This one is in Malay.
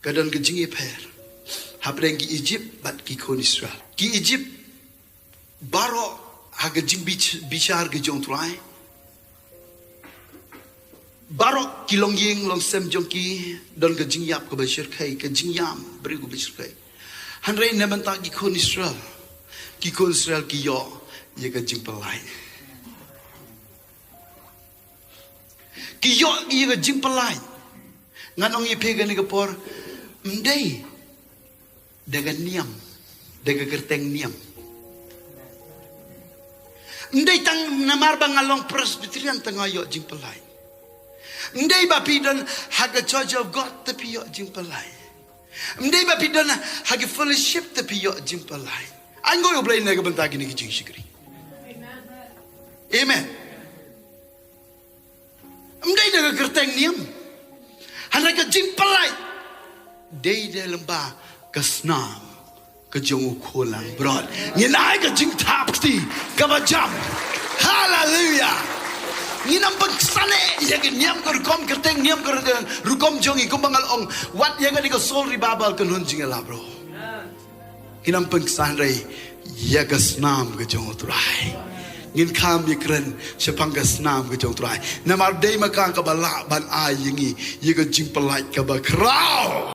Kadang kejing per. Hapreng ki Egypt bat ki kon Israel. Ki Egypt baro haga jing bichar ke jong tuai. Baro ki long ying long sem jong ki don ke jing yap ke bashir kai ke jing yam beri ku bashir kai. Hanrei ne banta ki kon Israel. Ki kon Israel ki yo ye ke jing pelai. Ki yo ye ke jing pelai. Nganong ye pega ni ke por mdei dengan niam, dengan kyrteng niam. Ndai tang namar bangalong presbyterian tengah yo jing pelai. Ndai bapi don haga church of God tapi yo jing pelai. Ndai bapi don haga fellowship tapi yo jing pelai. Anggo yo blai naga bentagi ni jing shikri. Amen. Ndai dengan kyrteng niam. Hanaga jing pelai. Dei de lembah kesnam kejong ukulan brod nginai ke jing tapti kabajam haleluya nginam bangsane ya ke niam ko rukom kerteng niam ko rukom jongi ko bangal ong wat ya ke sol ribabal ke nun jing la bro nginam bangsan rei ya ke snam kejong uturai ngin kam yikren sepang ke snam kejong uturai namar dei makang kabala ban ai yingi ya ke jing pelai kabakrau.